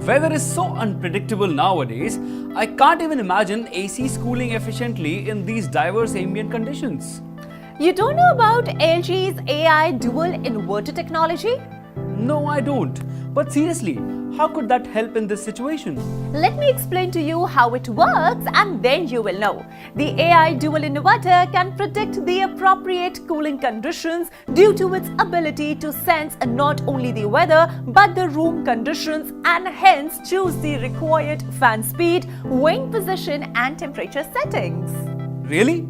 Weather is so unpredictable nowadays, I can't even imagine ACs cooling efficiently in these diverse ambient conditions. You don't know about LG's AI dual inverter technology? No, I don't. But seriously, how could that help in this situation? Let me explain to you how it works and then you will know. The AI dual inverter can predict the appropriate cooling conditions due to its ability to sense not only the weather but the room conditions and hence choose the required fan speed, wind position and temperature settings. Really?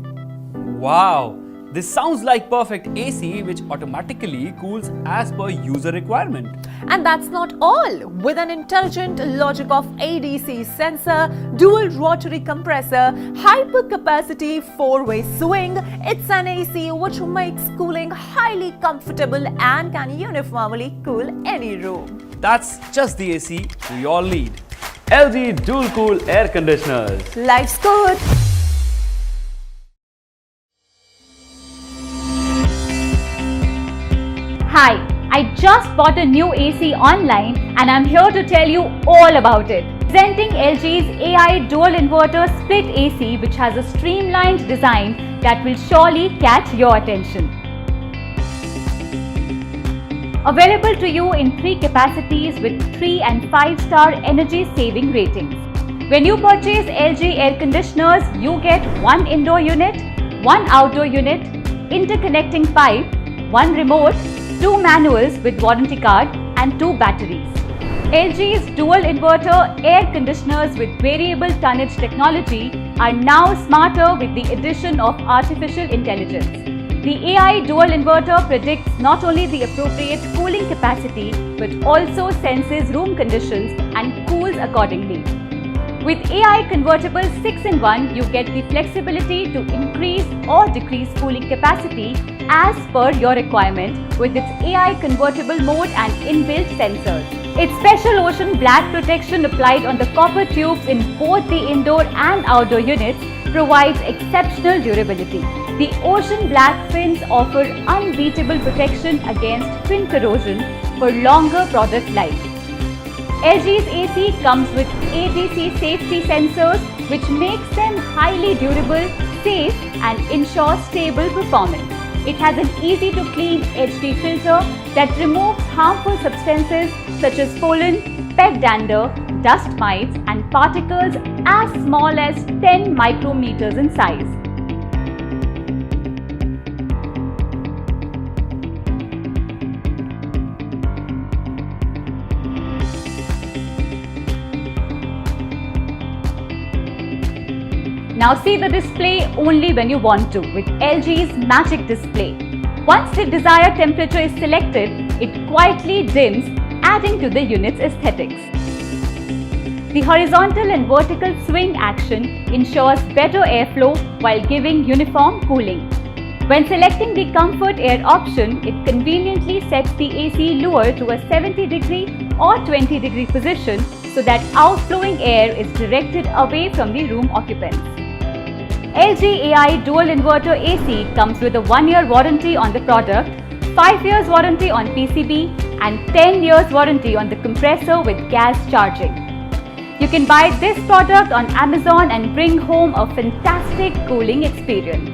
Wow! This sounds like perfect AC which automatically cools as per user requirement. And that's not all. With an intelligent logic of ADC sensor, dual rotary compressor, hyper-capacity 4-way swing, it's an AC which makes cooling highly comfortable and can uniformly cool any room. That's just the AC we all need. LG Dual Cool Air Conditioners. Life's good. Hi, I just bought a new AC online and I'm here to tell you all about it. Presenting LG's AI dual inverter split AC which has a streamlined design that will surely catch your attention. Available to you in 3 capacities with 3 and 5-star energy saving ratings. When you purchase LG air conditioners, you get 1 indoor unit, 1 outdoor unit, interconnecting pipe, 1 remote, 2 manuals with warranty card and 2 batteries. LG's dual inverter air conditioners with variable tonnage technology are now smarter with the addition of artificial intelligence. The AI dual inverter predicts not only the appropriate cooling capacity but also senses room conditions and cools accordingly. With AI convertible 6-in-1, you get the flexibility to increase or decrease cooling capacity as per your requirement with its AI convertible mode and inbuilt sensors. Its special ocean black protection applied on the copper tubes in both the indoor and outdoor units provides exceptional durability. The ocean black fins offer unbeatable protection against fin corrosion for longer product life. LG's AC comes with ADC safety sensors which makes them highly durable, safe and ensures stable performance. It has an easy to clean HD filter that removes harmful substances such as pollen, pet dander, dust mites and particles as small as 10 micrometers in size. Now see the display only when you want to with LG's Magic Display. Once the desired temperature is selected, it quietly dims, adding to the unit's aesthetics. The horizontal and vertical swing action ensures better airflow while giving uniform cooling. When selecting the Comfort Air option, it conveniently sets the AC lure to a 70-degree or 20-degree position so that outflowing air is directed away from the room occupants. LG AI Dual Inverter AC comes with a 1-year warranty on the product, 5 years warranty on PCB and 10 years warranty on the compressor with gas charging. You can buy this product on Amazon and bring home a fantastic cooling experience.